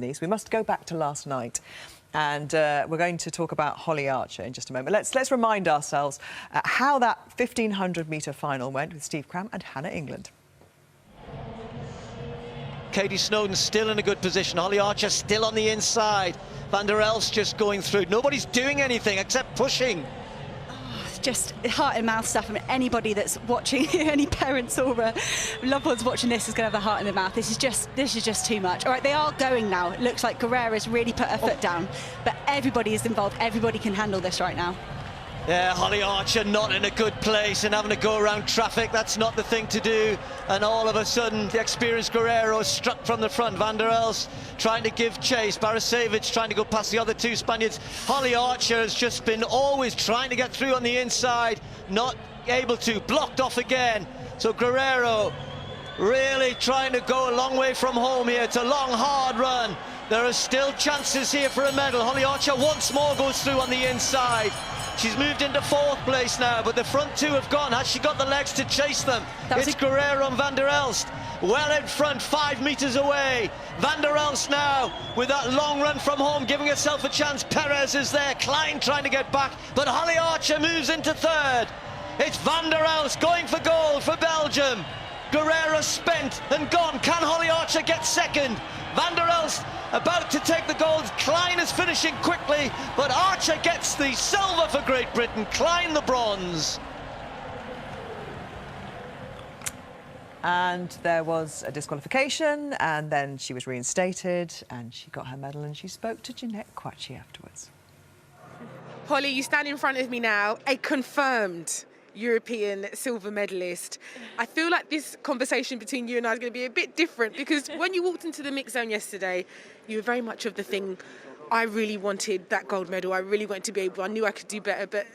We must go back to last night, and we're going to talk about Holly Archer in just a moment. Let's remind ourselves how that 1500-metre final went with Steve Cram and Hannah England. Katie Snowden still in a good position. Holly Archer still on the inside. Van der Elst just going through. Nobody's doing anything except pushing. Just heart and mouth stuff. I mean, anybody that's watching, any parents or loved ones watching this is going to have the heart in their mouth. This is just too much. All right, they are going now. It looks like Guerrera's really put her foot down, but everybody is involved. Everybody can handle this right now. Yeah, Holly Archer not in a good place and having to go around traffic. That's not the thing to do. And all of a sudden, the experienced Guerrero is struck from the front. Van der Elst trying to give chase. Barasevic trying to go past the other two Spaniards. Holly Archer has just been always trying to get through on the inside, not able to. Blocked off again. So Guerrero really trying to go a long way from home here. It's a long, hard run. There are still chances here for a medal. Holly Archer once more goes through on the inside. She's moved into fourth place now, but the front two have gone. Has she got the legs to chase them? It's Guerrero and Van der Elst well in front, 5 metres away. Van der Elst now with that long run from home, giving herself a chance. Perez is there, Klein trying to get back, but Holly Archer moves into third. It's Van der Elst going for gold for Belgium. Guerrero spent and gone. Can Holly Archer get second? Van der Elst about to take the gold. Klein is finishing quickly, but Archer gets the silver for Great Britain. Klein the bronze. And there was a disqualification, and then she was reinstated, and she got her medal, and she spoke to Jeanette Quatchy afterwards. Holly, you stand in front of me now, a confirmed European silver medalist. I feel like this conversation between you and I is going to be a bit different, because when you walked into the mix zone yesterday, you were very much of the thing, I really wanted that gold medal, I really wanted to be able, I knew I could do better, but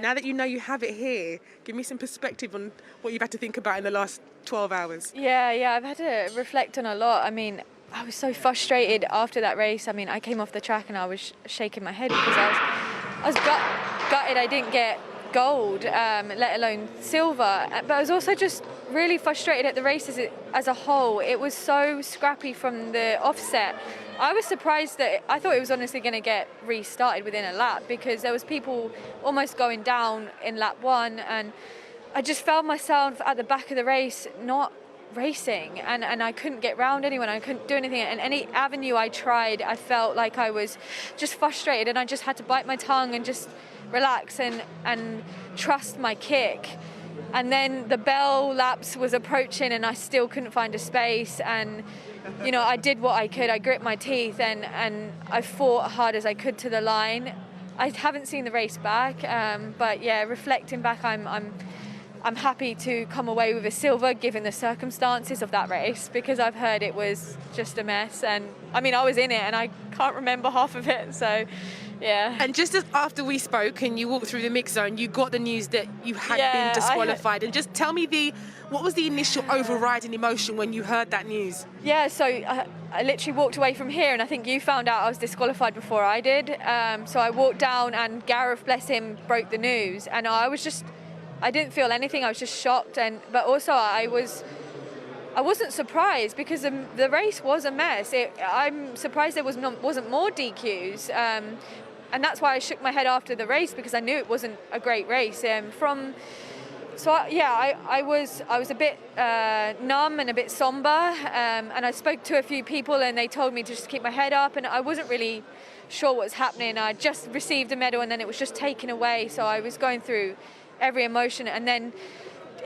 now that you know you have it here, give me some perspective on what you've had to think about in the last 12 hours. Yeah, I've had to reflect on a lot. I mean, I was so frustrated after that race. I mean, I came off the track and I was shaking my head because I was gutted I didn't get gold, let alone silver. But I was also just really frustrated at the races as a whole. It was so scrappy from the offset. I was surprised that I thought it was honestly going to get restarted within a lap, because there was people almost going down in lap 1, and I just found myself at the back of the race not racing, and I couldn't get round anyone, I couldn't do anything, and any avenue I tried I felt like I was just frustrated, and I just had to bite my tongue and just relax and trust my kick. And then the bell laps was approaching and I still couldn't find a space, and you know, I did what I could. I grit my teeth and I fought hard as I could to the line. I haven't seen the race back, but yeah, reflecting back, I'm happy to come away with a silver given the circumstances of that race, because I've heard it was just a mess, and I mean, I was in it and I can't remember half of it, so yeah. And just as after we spoke and you walked through the mix zone, you got the news that you had been disqualified. And just tell me what was the initial overriding emotion when you heard that news? Yeah, so I literally walked away from here, and I think you found out I was disqualified before I did. So I walked down and Gareth, bless him, broke the news, and I didn't feel anything. I was just shocked, but also I wasn't surprised, because the race was a mess. I'm surprised there wasn't more DQs, and that's why I shook my head after the race, because I knew it wasn't a great race. I was a bit numb and a bit somber, and I spoke to a few people and they told me to just keep my head up, and I wasn't really sure what was happening. I just received a medal and then it was just taken away, so I was going through every emotion. And then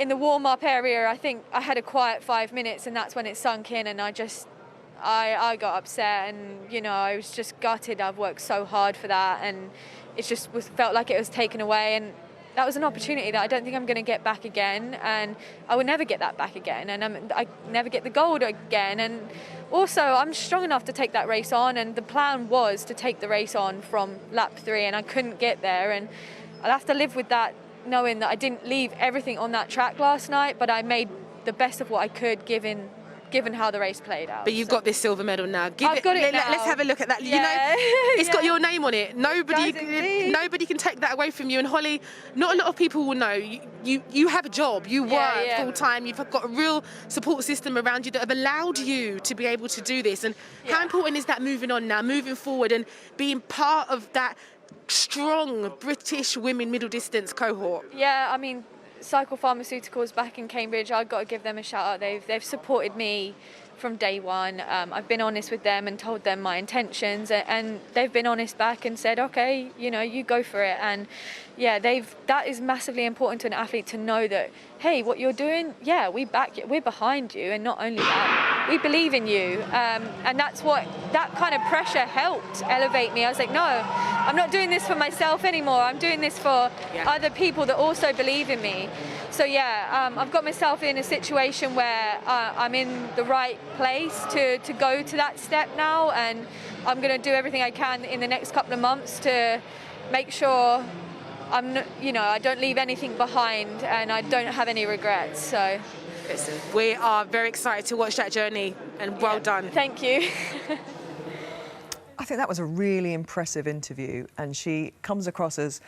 in the warm-up area, I think I had a quiet 5 minutes, and that's when it sunk in, and I got upset, and you know, I was just gutted. I've worked so hard for that, and it just felt like it was taken away, and that was an opportunity that I don't think I'm going to get back again, and I will never get that back again, and I never get the gold again. And also, I'm strong enough to take that race on, and the plan was to take the race on from lap 3, and I couldn't get there, and I'll have to live with that, knowing that I didn't leave everything on that track last night, but I made the best of what I could given given how the race played out. But you've got this silver medal now. I've got it now. Let's have a look at that. Yeah. You know, it's got your name on it. Nobody indeed. can take that away from you. And Holly, not a lot of people will know. You have a job. You work full time. You've got a real support system around you that have allowed you to be able to do this. And how important is that moving on now, moving forward and being part of that strong British women middle distance cohort? Yeah, I mean, Cycle Pharmaceuticals back in Cambridge, I've got to give them a shout out. They've supported me from day one. I've been honest with them and told them my intentions, and they've been honest back and said, okay, you know, you go for it. And yeah, that is massively important to an athlete, to know that, hey, what you're doing, yeah, we back you, we're behind you, and not only that, we believe in you. And that's what, that kind of pressure helped elevate me. I was like, no, I'm not doing this for myself anymore. I'm doing this for other people that also believe in me. So yeah, I've got myself in a situation where I'm in the right place to go to that step now, and I'm going to do everything I can in the next couple of months to make sure I don't leave anything behind and I don't have any regrets. So listen, we are very excited to watch that journey, and well done. Thank you. I think that was a really impressive interview, and she comes across as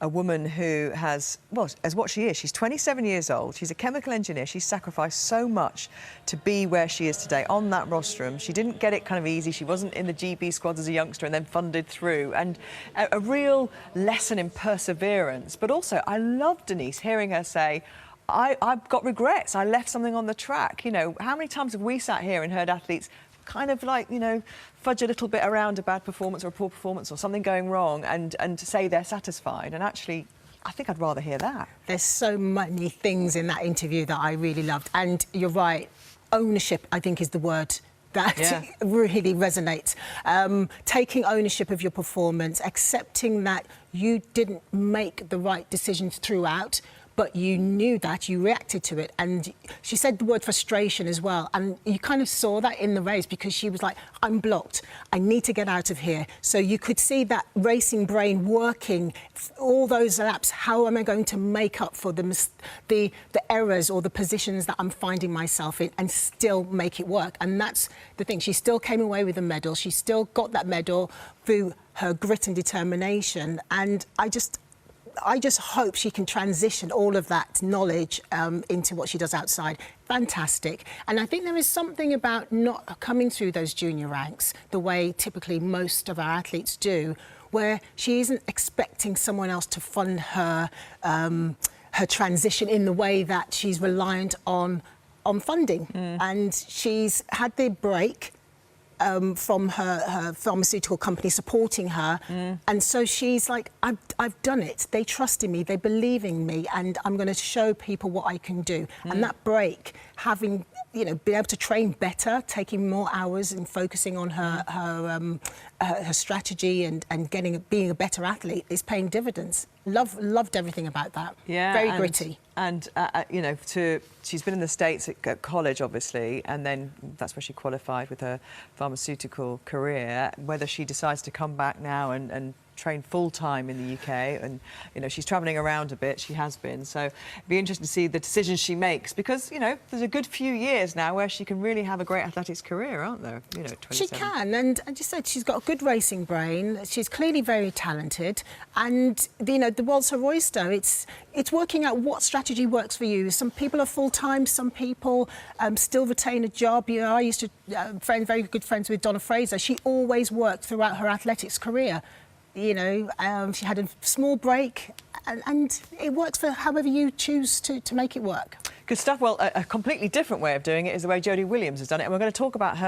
a woman who has, well, as what she is. She's 27 years old. She's a chemical engineer. She's sacrificed so much to be where she is today on that rostrum. She didn't get it kind of easy. She wasn't in the GB squads as a youngster and then funded through. And a real lesson in perseverance. But also, I love Denise hearing her say, I've got regrets. I left something on the track. You know, how many times have we sat here and heard athletes kind of like, you know, fudge a little bit around a bad performance or a poor performance or something going wrong and say they're satisfied? And actually, I think I'd rather hear that. There's so many things in that interview that I really loved. And you're right, ownership, I think, is the word that really resonates. Taking ownership of your performance, accepting that you didn't make the right decisions throughout, but you knew that, you reacted to it. And she said the word frustration as well. And you kind of saw that in the race, because she was like, I'm blocked. I need to get out of here. So you could see that racing brain working all those laps. How am I going to make up for the errors or the positions that I'm finding myself in and still make it work? And that's the thing. She still came away with a medal. She still got that medal through her grit and determination. And I just hope she can transition all of that knowledge into what she does outside. Fantastic. And I think there is something about not coming through those junior ranks the way typically most of our athletes do, where she isn't expecting someone else to fund her her transition in the way that she's reliant on funding. And she's had the break from her pharmaceutical company supporting her. And so she's like, I've done it. They trust in me, they believe in me, and I'm going to show people what I can do. And that break, having, you know, been able to train better, taking more hours and focusing on her strategy and being a better athlete is paying dividends. Loved everything about that. Yeah, very gritty. And you know, she's been in the States at college, obviously, and then that's where she qualified with her pharmaceutical career. Whether she decides to come back now and train full-time in the UK, and, you know, she's travelling around a bit, she has been, so it'd be interesting to see the decisions she makes, because, you know, there's a good few years now where she can really have a great athletics career, aren't there? You know, 27. She can, and I just said she's got a good racing brain, she's clearly very talented, and, you know, the world's her oyster. It's working out what strategy works for you. Some people are full-time, some people still retain a job. You know, I used to very good friends with Donna Fraser. She always worked throughout her athletics career. You know, she had a small break, and it works for however you choose to make it work. Good stuff. Well, a completely different way of doing it is the way Jodie Williams has done it, and we're going to talk about her